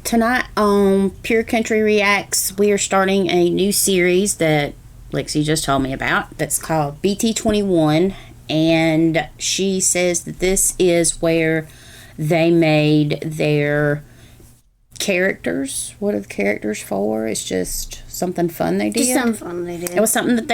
tonight on Pure Country Reacts, we are starting a new series that Lexi just told me about that's called BT21, and she says that this is where they made their characters. What are the characters for? It's just something fun they did. Just something fun they did. It was something that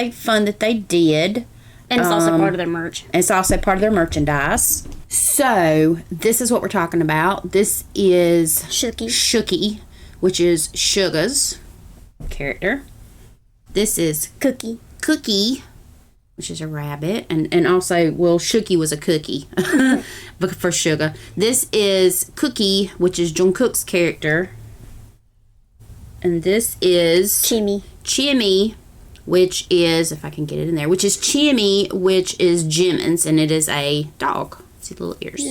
they did. And it's also part of their merch. And it's also part of their merchandise. So, this is what we're talking about. This is Shooky, which is Sugar's character. This is Cookie, which is a rabbit. And also, well, Shooky was a cookie for Sugar. This is Cookie, which is Jungkook's character. And this is Chimmy, which is, if I can get it in there, which is Chimmy, which is Jimin's, and it is a dog. See the little ears.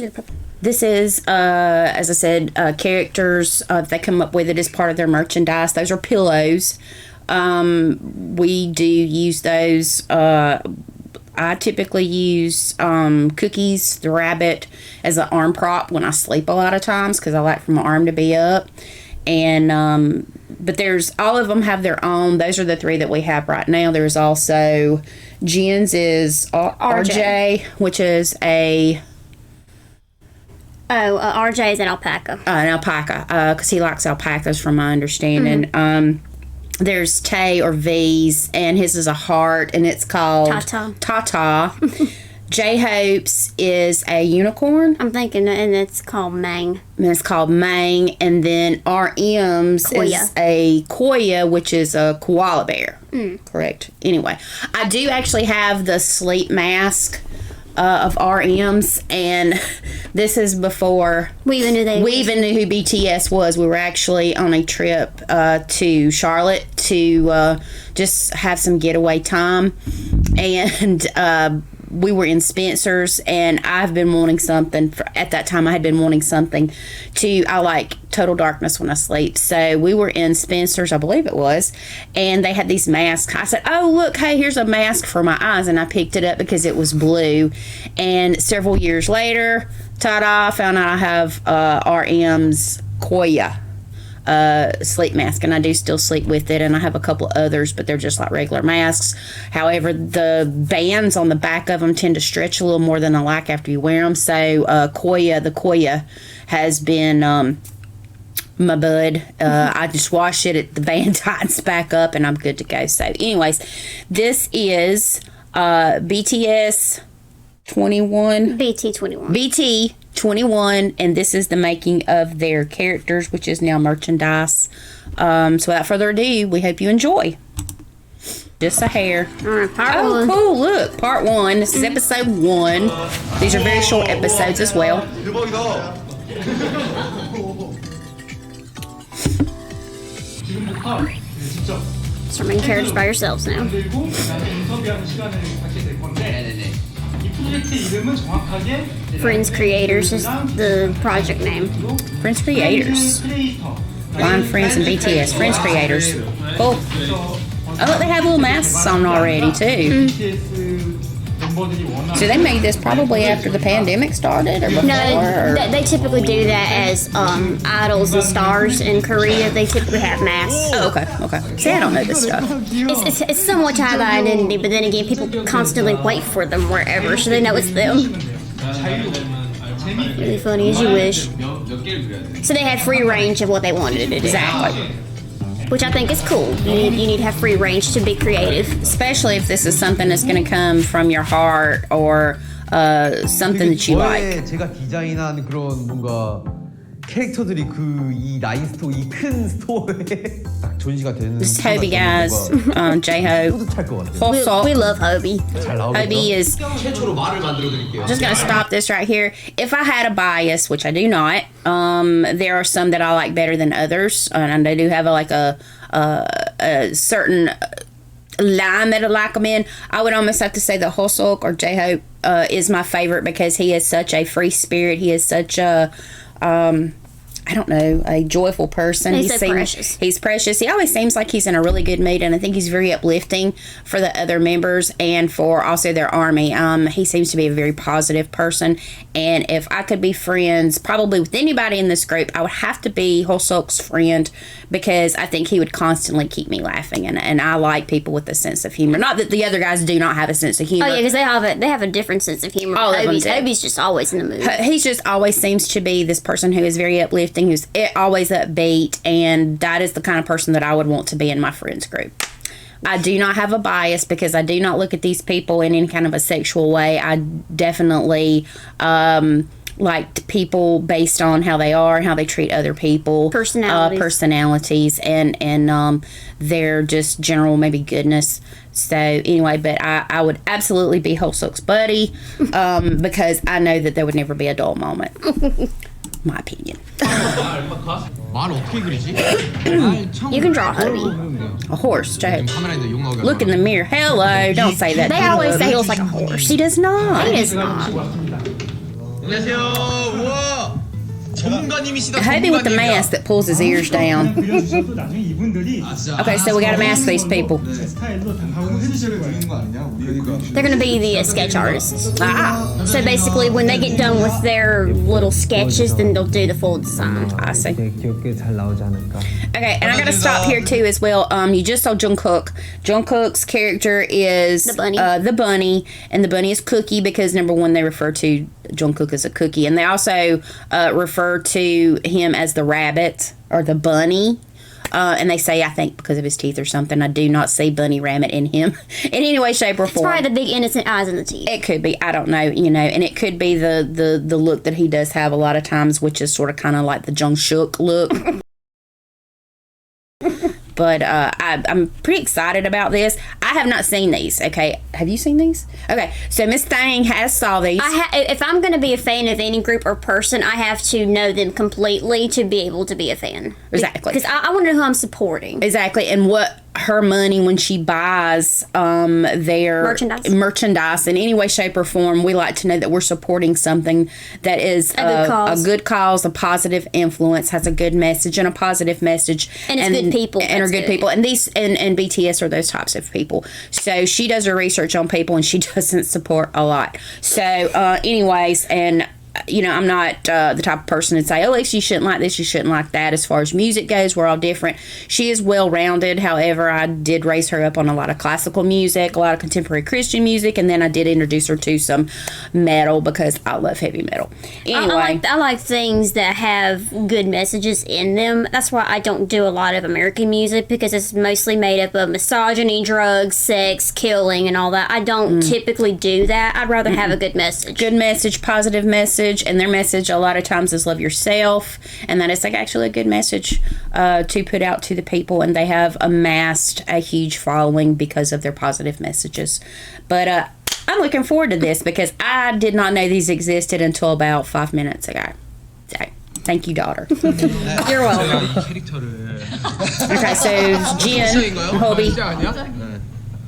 This is, as I said, characters they come up with. It is part of their merchandise. Those are pillows. We do use those. I typically use Cookies, the rabbit, as an arm prop when I sleep a lot of times because I like for my arm to be up. And but there's, all of them have their own. Those are the three that we have right now. There's also Jen's is RJ, which is a... RJ is an alpaca. An alpaca, because he likes alpacas from my understanding. Mm-hmm. There's Tay or V's, and his is a heart, and it's called Tata. J-Hope's is a unicorn. I'm thinking, and it's called Mang. And it's called Mang. And then RM's is a Koya, which is a koala bear. Correct. Anyway, I do actually have the sleep mask of RM's, and this is before we even knew who BTS was. We were actually on a trip to Charlotte to just have some getaway time, and we were in Spencer's, and I've been wanting something. At that time, I had been wanting something I like total darkness when I sleep. So we were in Spencer's, I believe it was, and they had these masks. I said, oh, look, hey, here's a mask for my eyes. And I picked it up because it was blue. And several years later, ta-da, found out I have RM's Koya sleep mask, and I do still sleep with it, and I have a couple others, but they're just like regular masks. However, the bands on the back of them tend to stretch a little more than I like after you wear them. So the Koya has been my bud. I just wash it, the band tightens back up, and I'm good to go. So anyways, this is BTS 21 BT21, and this is the making of their characters, which is now merchandise. So without further ado, we hope you enjoy. Just a hair. Part one. Cool, look, part one. This is episode 1. These are very short episodes as well. Start making characters by yourselves now. Friends Creators is the project name. Friends Creators. Line Friends and BTS. Friends Creators. Cool. Oh, look, they have little masks on already, too. So they made this probably after the pandemic started, or before? No, they typically do that as idols and stars in Korea. They typically have masks. Oh, okay. See, I don't know this stuff. It's somewhat tied by identity, but then again, people constantly wait for them wherever, so they know it's them. Really funny as you wish. So they had free range of what they wanted to do. Exactly. Which I think is cool. You need to have free range to be creative. Especially if this is something that's going to come from your heart or something that you like. 제가 디자인한 그런 뭔가 캐릭터들이 이 라인 스토어, 이 큰 스토어에 딱 전시가 되는. This is Hobie, guys. J-Hope. We love Hobie. Hobie is. 최초로 말을 만들어 드릴게요. Just gonna stop this right here. If I had a bias, which I do not, there are some that I like better than others, and I do have a certain line that I like them in. I would almost have to say that Hosok or J-Hope is my favorite because he is such a free spirit. He is such a I don't know, a joyful person. He's so precious. He's precious. He always seems like he's in a really good mood, and I think he's very uplifting for the other members and for also their army. He seems to be a very positive person, and if I could be friends probably with anybody in this group, I would have to be Holsuk's friend, because I think he would constantly keep me laughing, and I like people with a sense of humor. Not that the other guys do not have a sense of humor. Oh yeah, because they have a different sense of humor. All of them do. Obi's just always in the mood. He just always seems to be this person who is very uplifting, who's always upbeat, and that is the kind of person that I would want to be in my friends group. I do not have a bias, because I do not look at these people in any kind of a sexual way. I definitely like people based on how they are and how they treat other people. Personalities and their just general maybe goodness. So anyway, but I would absolutely be Holsuk's buddy, because I know that there would never be a dull moment. My opinion. You can draw Obi. A horse, Joe. Look in the mirror. Hello, don't say that. They always say he looks like a horse. He does not. He does not. Hobie with the mask that pulls his ears down. Okay, so we gotta mask these people. They're gonna be the sketch artists. So basically, when they get done with their little sketches, then they'll do the full design. I see. Okay, and I gotta stop here too as well. You just saw Jungkook. Jungkook's character is the bunny. The bunny, and the bunny is Cookie, because number one, they refer to Jungkook as a cookie, and they also refer to him as the rabbit or the bunny. And they say, I think, because of his teeth or something. I do not see bunny rabbit in him in any way, shape, or form. It's probably the big innocent eyes and the teeth. It could be. I don't know. And it could be the look that he does have a lot of times, which is sort of kind of like the Jungkook look. But I'm pretty excited about this. I have not seen these. Okay, have you seen these? Okay, so Miss Thang has saw these. If I'm going to be a fan of any group or person, I have to know them completely to be able to be a fan. Exactly. Because I want to know who I'm supporting. Exactly, and what her money when she buys their merchandise in any way, shape, or form. We like to know that we're supporting something that is a good cause, a positive influence, has a good message and a positive message, and it's good people, and are good people. And these and BTS are those types of people. So she does her research on people, and she doesn't support a lot. So anyways, and I'm not the type of person to say, oh, Alex, you shouldn't like this, you shouldn't like that. As far as music goes, we're all different. She is well-rounded. However, I did raise her up on a lot of classical music, a lot of contemporary Christian music, and then I did introduce her to some metal, because I love heavy metal. Anyway. I like things that have good messages in them. That's why I don't do a lot of American music, because it's mostly made up of misogyny, drugs, sex, killing, and all that. I don't typically do that. I'd rather have a good message. Good message, positive message. And their message a lot of times is love yourself, and that is like actually a good message to put out to the people, and they have amassed a huge following because of their positive messages. But I'm looking forward to this, because I did not know these existed until about 5 minutes ago. So thank you, daughter. You're welcome. Okay, so Jin, Hobie.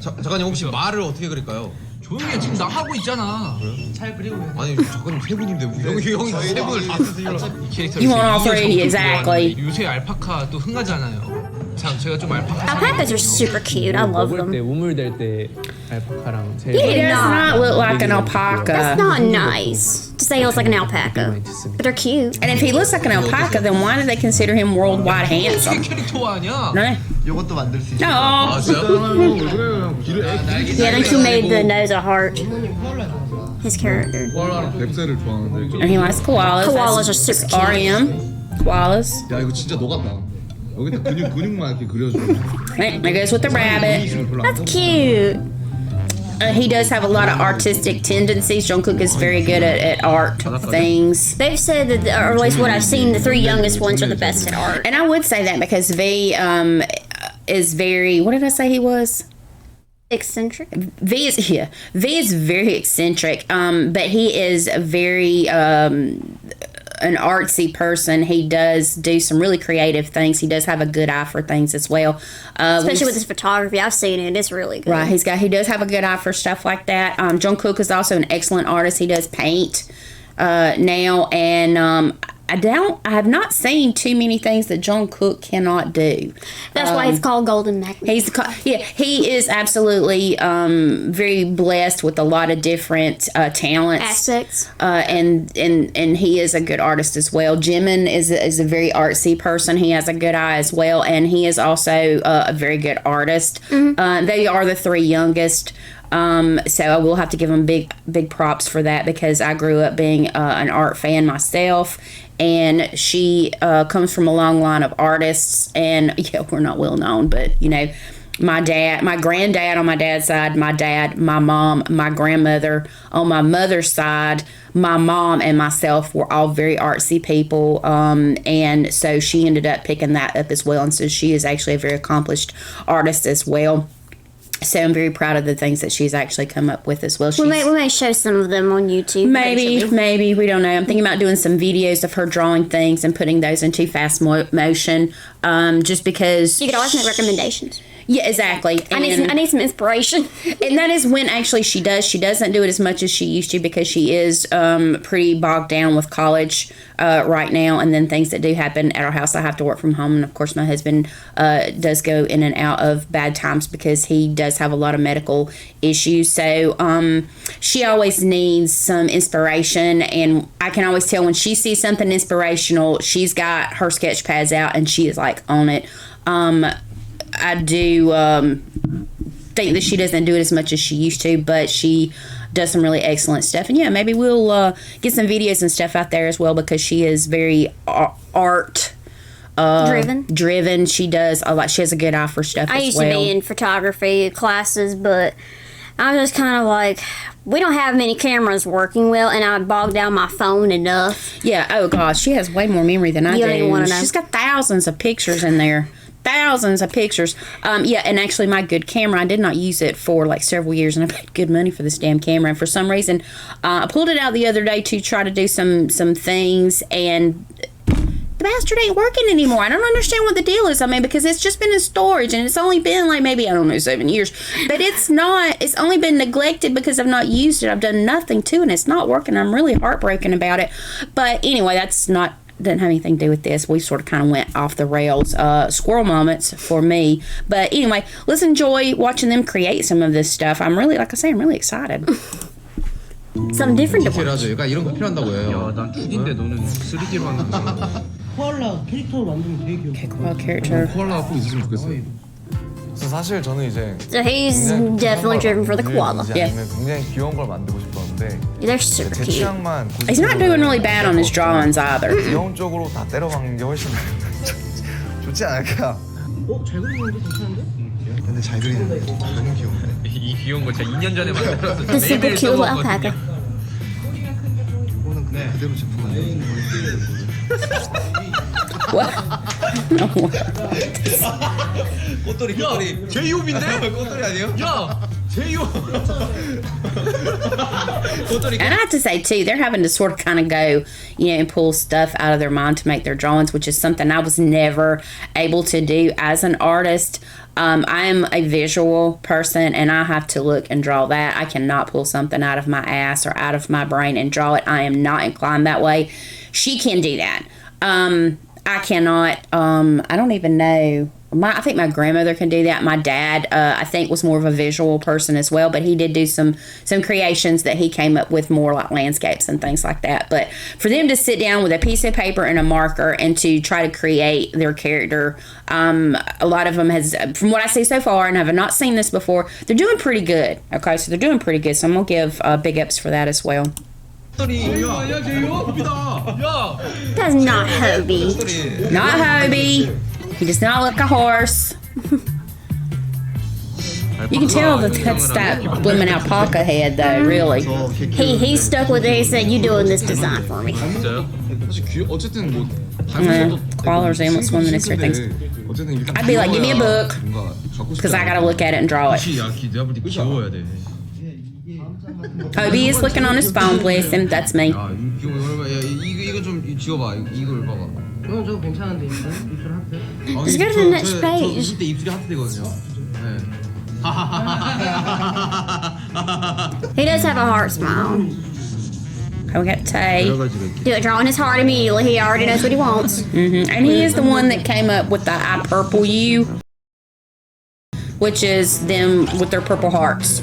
작가님 혹시 말을 어떻게 그릴까요? 조용히 해. 지금 나 하고 있잖아. 잘 그리고 해. 아니 작가님 세 분인데 형이 세 분을 다 쓰세요. 이 캐릭터 You want all three, exactly. 요새 알파카 또 흥하잖아요. 제가 좀 알파카. Alpacas are super cute. I love them. 우물될 때 알파카랑 제일 He does not look like an alpaca. That's not nice to say he looks like an alpaca. But they're cute. And if he looks like an alpaca, then why do they consider him worldwide handsome? 캐릭터 아니야? No. 이것도 만들 수 있어요. No. Yeah, then she made the nose a heart. His character. 뱁새를 좋아하는데. And he likes koalas. Koalas are super cute. RM. Koalas. 야 이거 진짜 너같다. 여기다 근육만 이렇게 그려줘. Right, there goes with the rabbit. That's cute. He does have a lot of artistic tendencies. Jungkook is very good at art things. They've said that, or at least what I've seen, the three youngest ones are the best at art. And I would say that because V is very, what did I say he was? Eccentric? V is very eccentric, but he is very an artsy person. He does do some really creative things. He does have a good eye for things as well. Especially with his photography. I've seen it. It's really good. Right. He does have a good eye for stuff like that. Jungkook is also an excellent artist. He does paint now, and I have not seen too many things that Jungkook cannot do. That's why it's called Golden Magnet. He is absolutely very blessed with a lot of different talents, Aspects. and he is a good artist as well. Jimin is a very artsy person. He has a good eye as well, and he is also a very good artist. They are the three youngest. So I will have to give them big props for that, because I grew up being an art fan myself, and she comes from a long line of artists, and we're not well known, but my granddad on my dad's side, my dad, my mom, my grandmother on my mother's side, my mom and myself were all very artsy people, and so she ended up picking that up as well, and so she is actually a very accomplished artist as well. So I'm very proud of the things that she's actually come up with as well. We may show some of them on YouTube. Maybe. We don't know. I'm thinking about doing some videos of her drawing things and putting those into fast motion, just because... You could always make recommendations. Yeah, exactly. I need some inspiration. And that is when actually she does. She doesn't do it as much as she used to, because she is pretty bogged down with college right now, and then things that do happen at our house. I have to work from home, and of course my husband does go in and out of bad times because he does have a lot of medical issues. So she always needs some inspiration, and I can always tell when she sees something inspirational, she's got her sketch pads out and she is like on it. I do think that she doesn't do it as much as she used to, but she does some really excellent stuff. And maybe we'll get some videos and stuff out there as well, because she is very art driven. She does a lot. She has a good eye for stuff I as used well. to be in photography classes, but I'm just kind of like, we don't have many cameras working well, and I bogged down my phone enough. Yeah, oh gosh, she has way more memory than I do. You don't even want to know. She's got thousands of pictures in there. Thousands of pictures. And actually my good camera, I did not use it for like several years, and I paid good money for this damn camera, and for some reason I pulled it out the other day to try to do some things, and the bastard ain't working anymore. I don't understand what the deal is. I mean, because it's just been in storage, and it's only been like maybe, I don't know, 7 years, but it's only been neglected because I've not used it. I've done nothing to it, and it's not working. I'm really heartbroken about it. But anyway, doesn't have anything to do with this. We sort of kind of went off the rails. Squirrel moments for me. But anyway, let's enjoy watching them create some of this stuff. I'm really excited. Something different to watch. 디테일하죠. 그러니까 이런 거 필요한다고 해요. 난 2D인데 너는 3D로 하는 거야. 코알라 캐릭터를 만들면 되게 귀여워. Koala character. 코알라가 꼭 있으면 좋겠어요. 그래서 사실 저는 이제 So he's definitely driven for the koala. Yeah. 굉장히 귀여운 걸 만들고 싶었는데 They're super 제 cute. 취향만 He's not doing really bad on his drawings either. 귀여운 쪽으로 다 때려박는 게 훨씬 좋지 않을까? 잘 그리는데 괜찮은데? 근데 잘 그리는데 너무 귀여운데? 이 귀여운 거 진짜 2년 전에 만들었어. The super cute alpaca. 이거는 그냥 그대로 제품 What? No. 꽃돌이. 제이홉인데? 꽃돌이 아니에요? 야, 제이홉. 꽃돌이. And I have to say too, they're having to sort of kind of go, and pull stuff out of their mind to make their drawings, which is something I was never able to do as an artist. I am a visual person, and I have to look and draw that. I cannot pull something out of my ass or out of my brain and draw it. I am not inclined that way. She can do that. I cannot. I don't even know. I think my grandmother can do that. My dad, I think, was more of a visual person as well, but he did do some creations that he came up with, more like landscapes and things like that. But for them to sit down with a piece of paper and a marker and to try to create their character, a lot of them has, from what I see so far, and I have not seen this before, they're doing pretty good. Okay, so they're doing pretty good. So I'm gonna give big ups for that as well. That's not Hobie. Not Hobie. He does not look a horse. You can tell that that's that blooming alpaca head, though, really. He stuck with it. He said, "You doing this design for me?" 진짜요? 사실 어쨌든 뭐 Koala resembles one of the necessary things. I'd be like, give me a book, because I gotta look at it and draw it. 야, 내가 볼 때 귀여워야 돼. Hobie is looking on his phone, bless him. That's me. 야, 이거 얼마? 야, 이거 좀 지워봐. 이걸 봐봐. 형 저거 괜찮은데 입술 하트? Let's go to the next page. 저 20대 입술이 하트 되거든요. 네. He does have a heart smile. We got Tay. 여러 가지가 있겠지. Do it, drawing his heart immediately. He already knows what he wants. And he is the one that came up with the I purple you, which is them with their purple hearts.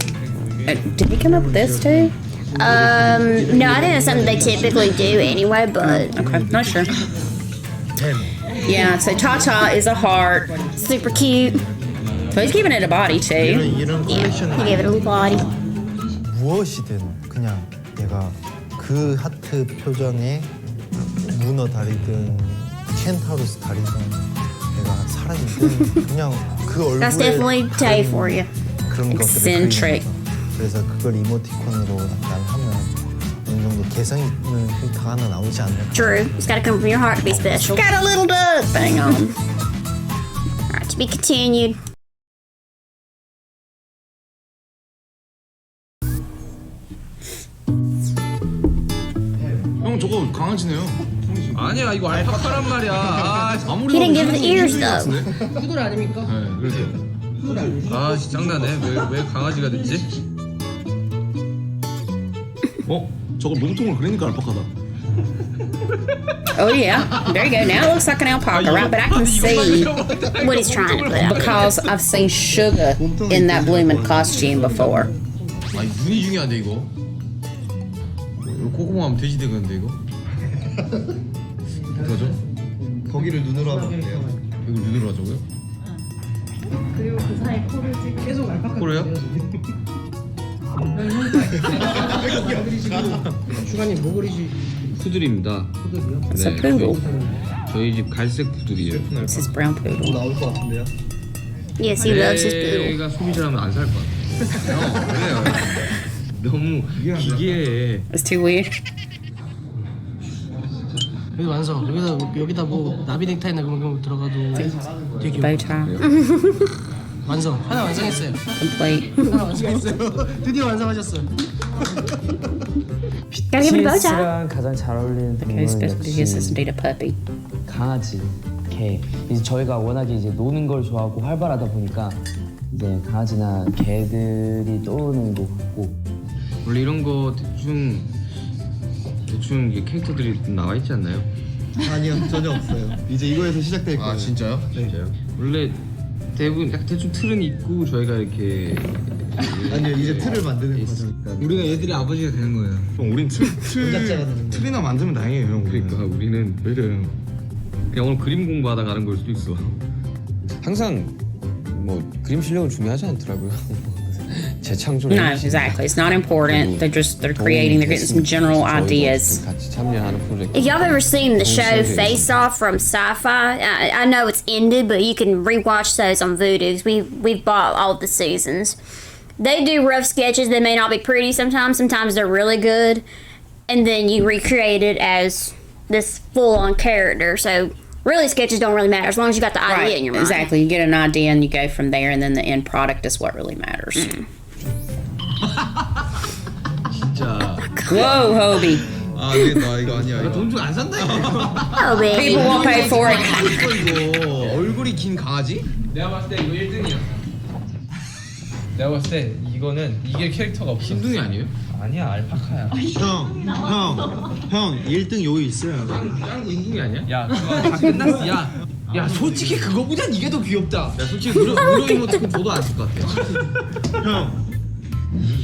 Did he come up with this too? No, I think that's something they typically do anyway, but Okay, not sure. Yeah, so Tata is a heart. super cute. So he's giving it a body too. 이런 Yeah, 컬렉션은 he gave it a little body. 무엇이든 그냥 얘가 그 하트 표정에 문어 다리든 켄타우로스 다리든 얘가 사람이든 그냥 그 얼굴에 That's definitely Tay for you. 그런 것들을 Eccentric. 그리는 거죠. 그래서 그걸 이모티콘으로 약간 하면 어느 정도 개성 있는 필터 하나 나오지 않을까. True. It's got to come from your heart to be special. Got a little duck thing on. All right, to be continued. 형 저거 강아지네요. 아니야 이거 알파카란 말이야. 아, 아무리 He didn't 봐도 give the ears 이상한 though. 같은데? 푸들 아닙니까? 네, 그래서 푸들 아닙니까? 아 진짜 장난해. 왜 강아지가 됐지? 저걸 몸통을 그리니까 알파카다. Oh yeah, there you go. Now it looks like an alpaca, right? But I can see What he's trying to put out. because I've seen Sugar in that blooming costume before. 아 눈이 중요한데 이거. 이거 콧구멍하면 돼지 되겠는데 이거? 어떡하죠? 거기를 눈으로 하면 돼요. 이걸 눈으로 하자고요? 계속 알파카. 그래요? 주관님 뭐 그리시? 푸들입니다. It's a poodle. 저희 집 갈색 푸들이에요. This is brown poodle. 나올 것 같은데요? Yes, he loves his poodle. 내가 소비자라면 안 살 거야. 그래요. 너무 기괴해. It's too weird. 여기 완성. 여기다 뭐 나비 넥타이나 그런 거 들어가도 되게 Bow 귀여워. tie. 완성. 하나 완성했어요. Complete. 하나 완성했어요. 드디어 완성하셨어요. Gotta give it a bow tie. BTS랑 가장 잘 어울리는 Because 동물은 this is indeed a puppy. 강아지, 개. 이제 저희가 워낙에 이제 노는 걸 좋아하고 활발하다 보니까 이제 강아지나 개들이 떠오르는 것 같고. 원래 이런 거 대충 이게 캐릭터들이 나와 있지 않나요? 아니요, 전혀 없어요. 이제 이거에서 시작될 거예요. 아 진짜요? 진짜요? 원래 대부분 약간 대충 틀은 있고 저희가 이렇게 아니요, 이제 틀을 만드는 거죠. 우리가 얘들의 아버지가 되는 거예요. 형 우린 틀이나 만들면 다행이에요 형. 그러니까 우리는 왜 이래요? 그냥 오늘 그림 공부하다 가는 걸 수도 있어. 항상 뭐 그림 실력을 중요하지 않더라고요. 재창조를 No, exactly. It's not important. They're creating. They're getting some general ideas. 같이 참여하는 프로젝트. If y'all have ever seen the show Face Off from Sci-Fi, I know it's ended, but you can rewatch those on Vudu. We've bought all the seasons. They do rough sketches. They may not be pretty sometimes. Sometimes they're really good, and then you recreate it as this full-on character. So really, sketches don't really matter as long as you got the idea in your mind. Exactly. You get an idea and you go from there, and then the end product is what really matters. 진짜. Whoa, Hobie. 아 나 이거 아니야. 이거. 돈 주고 안 산다 이거. Oh, baby. People won't pay for it. 이거 얼굴이 긴 강아지? 내가 봤을 때 이거 1등이야. 내가 봤을 때 이거는 이게 캐릭터가 없어. 흰둥이 아니에요? 아니야, 알파카야. 형 1등 여기 있어요. 짱 흰둥이 아니야? 야, 그거 다 끝났어. 야, 솔직히 그거보단 이게 더 귀엽다. 야 솔직히 무료 이모티콘 줘도 안 쓸 것 같아. 형,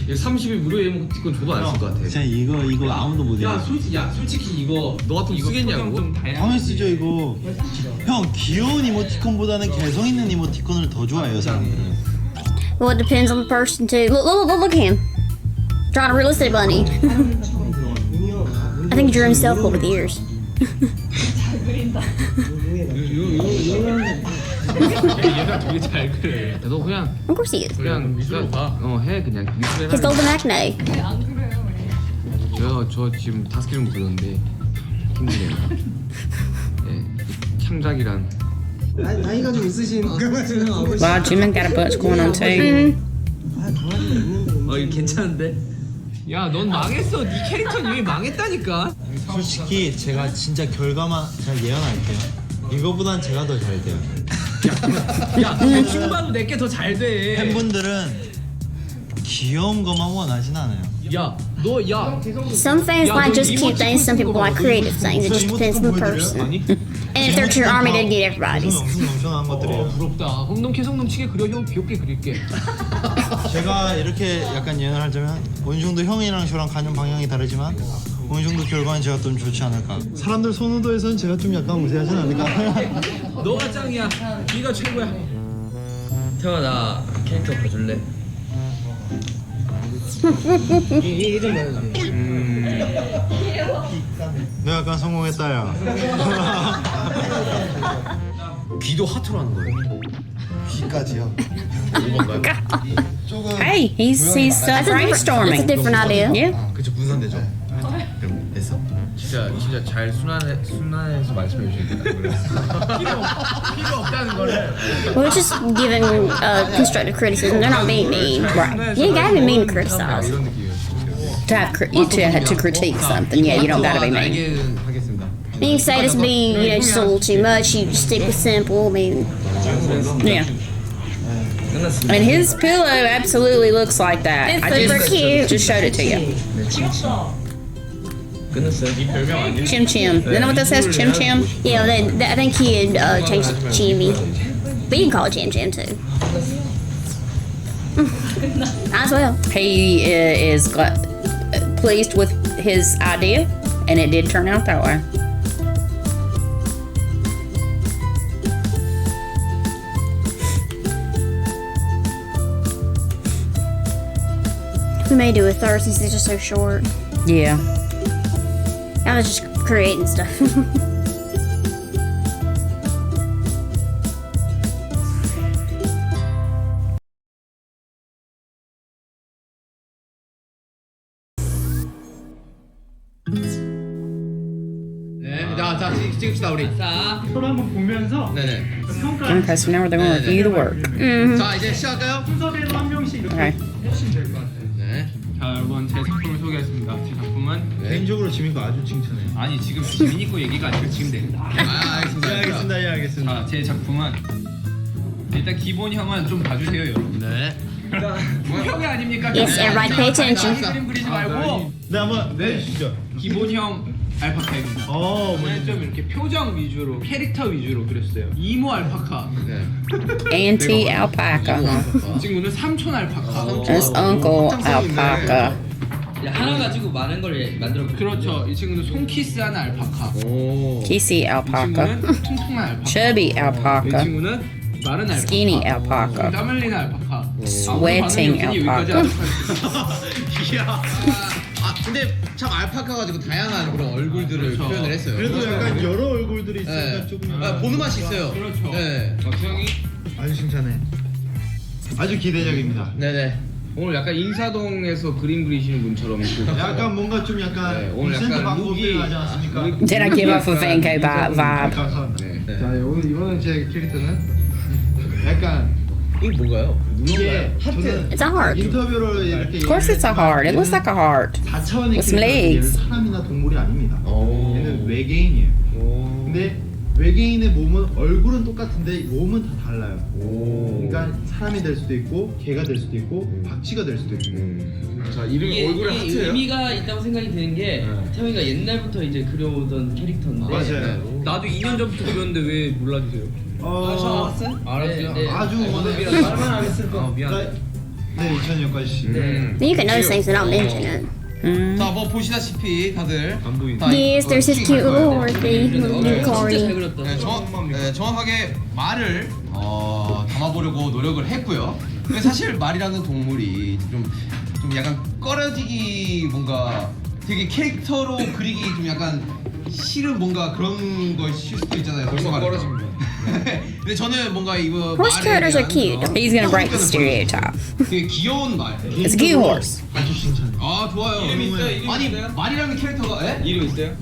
30일 무료 이모티콘 줘도 안 쓸 것 같아. 진짜 이거 아무도 못 해요. 솔직히 이거 너 같으면 이거 쓰겠냐고? 좀 다양하게. 당연히 쓰죠 이거. 형 귀여운 이모티콘보다는 개성 있는 이모티콘을 더 좋아해요 사람들은. Well, it depends on the person too. Look at him. Drawing a realistic bunny. I think he drew himself over the ears. 얘가 되게 잘 그래. 야, 너 그냥 Of course he is. 그냥 해 그냥 미술에 His golden acne. 저 지금 5개 정도 그렸는데 힘드네요. 예, 창작이란 나이가 좀 있으신 Wow, Jimin got a bunch going on too. 이거 괜찮은데? 야, 넌 망했어. 네 캐릭터는 이미 망했다니까. 솔직히 제가 진짜 결과만 제가 예언할게요. 이거보단 제가 더 잘 돼요. 야, 대충 봐도 내게 더 잘 돼. 팬분들은 귀여운 것만 원하진 않아요. Some fans like just cute things, some people like creative things. It just depends on the person. And if they're to your army, they'd get everybody's. 넘쳐난 것들이에요. 부럽다. 홍동 계속 넘치게 그려. 형 귀엽게 그릴게. 제가 이렇게 약간 예언을 하자면 어느 정도 형이랑 저랑 가는 방향이 다르지만 어느 정도 결과는 제가 좀 좋지 않을까. 사람들 선호도에서는 제가 좀 약간 우세하지 않을까. 너가 짱이야. 네가 최고야. 태화 나 캐릭터 봐줄래? 내가 약간 성공했다 야. 귀도 하트로 하는 거예요. 귀까지요. 조금 Hey, he's That's brainstorming. a different idea. Yeah. 그쵸 분산되죠. 그럼 됐어. 진짜 잘 순환해서 말씀해 주셔야 돼요. 필요 없다는 거를. We're just giving constructive criticism. They're not being mean. Right. You gotta be mean to criticize. 이런 느낌이에요. To critique something. Yeah, you don't gotta be mean. 알게는 하겠습니다. You can say this being, just a little too much. You stick with simple. I mean, Yeah. And his pillow absolutely looks like that. It's I super cute. just showed it to you. 끝났어요? Chim Chim. Isn't that what that says? Chim Chim? yeah, I think he had changed it to Jimmy. But you can call it Jim Jim too. Might as well. He is pleased with his idea, and it did turn out that way. We may do a third since these are so short. Yeah. I was just creating stuff. 네, 자 찍읍시다 우리. 자, 서로 한번 보면서 네네. 평가를 Okay, so now they're going to review the work. 자 이제 시작할까요? 순서대로 한 명씩 이렇게 Okay. 해주시면 될 것 같아요. 네. 자 여러분 제 작품을 소개하겠습니다. 제 작품은 개인적으로 지민 거 아주 칭찬해요. 아니 지금 지민이 거 얘기가 아니고 지금 됩니다. 알겠습니다. 알겠습니다. 예, 알겠습니다. 자, 제 작품은 일단 기본형은 좀 봐주세요, 여러분. 네. 무형이 아닙니까? Yes, everybody pay attention. 그림 그리지 말고 네, 한번 내주시죠. 기본형 알파카입니다. 저는 좀 이렇게 표정 위주로, 캐릭터 위주로 그렸어요. 이모 알파카. Auntie alpaca. 이 친구는 삼촌 알파카. That's Uncle alpaca. 하나 가지고 많은 걸 만들어. 그렇죠. 이 친구는 손키스하는 알파카. Kissy 이 alpaca. 친구는 통통한 알파카. Chubby 이 alpaca. 친구는 마른 알파카. Skinny alpaca. 땀 흘리는 알파카. Sweating alpaca. 근데 참 알파카 가지고 다양한 그런 얼굴들을 표현을 했어요. 그래도 약간 여러 얼굴들이 있으니까 조금 보는 맛이 있어요. 그렇죠. 네. 형이 아주 칭찬해. 아주 기대작입니다. 네네. 오늘 약간 인사동에서 그림 그리시는 분처럼 약간 뭔가 좀 약간 네, 오늘 콘센트 약간 방법이 룩이- 하지 않습니까? Did I give off a Van Gogh vibe? 네. 자, 오늘 이번에 제 캐릭터는 약간 이게 뭔가요? 이게 저는 It's a heart. 인터뷰를 이렇게 Of course it's a heart. It looks like a heart. 4차원의 With some legs. 사람이나 동물이 아닙니다. 오. 얘는 외계인이에요. 근데 외계인의 몸은 얼굴은 똑같은데 몸은 다 달라요. 그러니까 사람이 될 수도 있고 개가 될 수도 있고 박쥐가 될 수도 있고. 자 이름이 얼굴에 이게 하트예요? 의미가 있다고 생각이 드는 게 태영이가 옛날부터 이제 그려오던 캐릭터인데. 맞아요. 나도 2년 전부터 그렸는데 왜 몰라주세요? 알았어요? 알았어요. 네, 아주 말만 안 했을 거. 미안해. 네 2000년까지 씨. You can notice things and not mention it. 자 뭐 보시다시피 다들 안 보이네. Yes, there's this cute little Dorothy, little 진짜 잘 unicorn. 그렸다. 정확하게 말을 담아보려고 노력을 했고요. 근데 사실 말이라는 동물이 좀 약간 꺼려지기 뭔가 되게 캐릭터로 그리기 좀 약간 싫은 뭔가 그런 것일 수도 있잖아요. 벌써 꺼려집니다. 근데 저는 뭔가 이거 Horse characters are cute. He's gonna break the stereotype. 되게 귀여운 말. It's a cute horse. 아주 칭찬. 아 좋아요. 이름 있어요? 이름 아니 있어요? 말이라는 캐릭터가 에? 이름 있어요?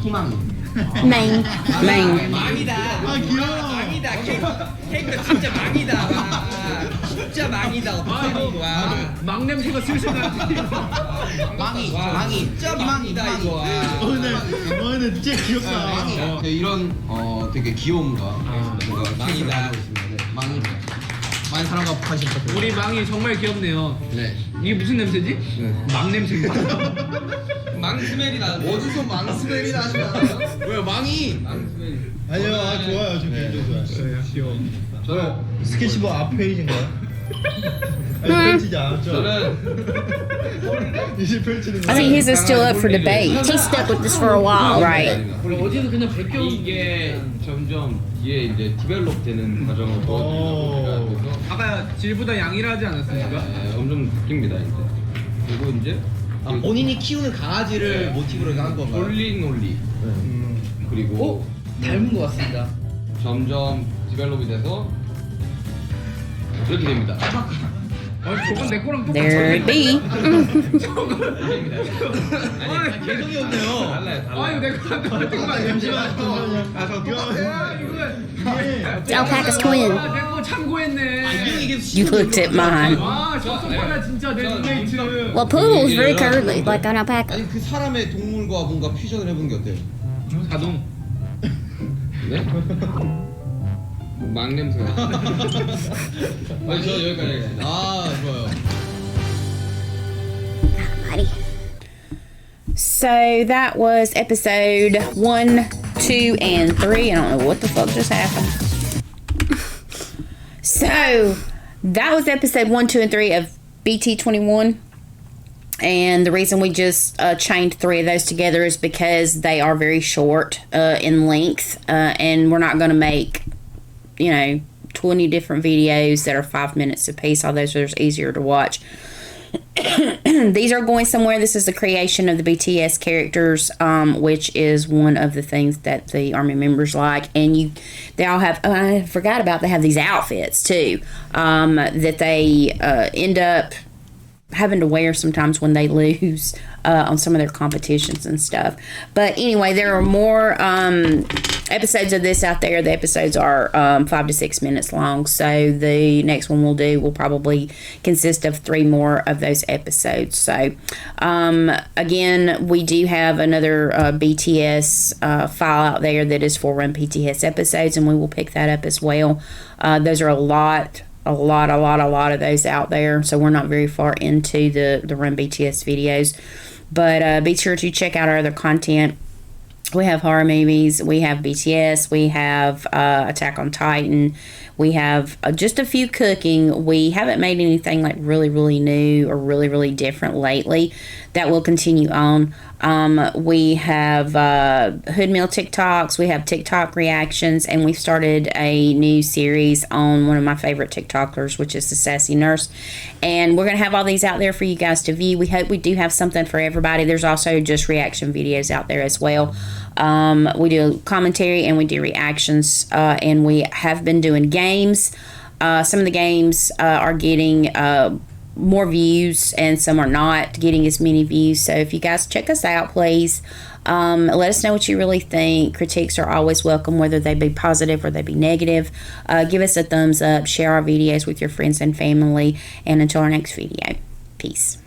희망. Main. Main. 망이다. 아 귀여워. 망이다. 캐릭터 진짜 망이다. 진짜 망이다. 어떡하니 와. 망 냄새가 슬슬 나지. 망이. 진짜 망이다 이거. 오늘 진짜 귀엽다. 이런 되게 귀여움과 뭔가 망이다. 망이다. 많은 사랑과 관심 부탁드립니다. 우리 망이 정말 귀엽네요. 네. 이게 무슨 냄새지? 망 냄새인가? 망 스멜이 나. 어디서 망 스멜이 나시나요? 왜요? 망이. 망 스멜이. 아니요, 좋아요. 저 개인적으로 좋아요. 귀여워. 저는 스케치북 앞 페이지인가요? 아니, 펼치지 않았죠? 저는 이제 펼치는 I think his is still up for debate. He stuck with this for a while. Right. 어디서 그냥 베껴 이게 점점 뒤에 이제 디벨롭 되는 과정을 보여드리려고 그래서 아까 질보다 양이라 하지 않았습니까? 점점 바뀝니다 이제. 그리고 이제 본인이 키우는 강아지를 모티브로 한 건가요? 홀리 그리고 닮은 것 같습니다. 점점 디벨롭이 돼서 이렇게 됩니다. 저건 내 거랑 There it be. 아니 개성이 없네요. 아유 내 거랑 똑같은 거 아니야? 잠시만요. It's alpaca's twin. 내거 참고했네. You looked at mine. 아 저속하다 진짜 내 룸메이트. Well, poodle is very curly, like an alpaca. 아니 그 사람의 동물과 뭔가 퓨전을 해본 게 어때요? 자동. 네? 망 냄새가. 아니 저 여기까지 하겠습니다. 아 좋아요. Buddy. So that was episode 1, 2, and 3. I don't know what the fuck just happened. So that was episode 1, 2, and 3 of BT21. And the reason we just chained 3 of those together is because they are very short in length. And we're not going to make, 20 different videos that are 5 minutes apiece. All those are easier to watch. These are going somewhere. This is the creation of the BTS characters, which is one of the things that the Army members like. And they all have, I forgot about, they have these outfits too, that they end up having to wear sometimes when they lose on some of their competitions and stuff. But anyway, there are more episodes of this out there. The episodes are 5 to 6 minutes long, so the next one we'll do will probably consist of 3 more of those episodes. So again, we do have another BTS file out there that is for Run BTS episodes, and we will pick that up as well. Those are a lot of those out there, so we're not very far into the Run BTS videos. But be sure to check out our other content. We have horror movies, we have BTS, we have Attack on Titan, we have just a few cooking. We haven't made anything like really new or really different lately. That will continue on. We have Hood Meal TikToks, we have TikTok reactions, and we've started a new series on one of my favorite TikTokers, which is the Sassy Nurse. And we're going to have all these out there for you guys to view. We hope we do have something for everybody. There's also just reaction videos out there as well. We do commentary and we do reactions, and we have been doing games. Some of the games are getting more views, and some are not getting as many views. So if you guys check us out, please let us know what you really think. Critiques are always welcome, whether they be positive or they be negative. Give us a thumbs up, share our videos with your friends and family, and until our next video, peace.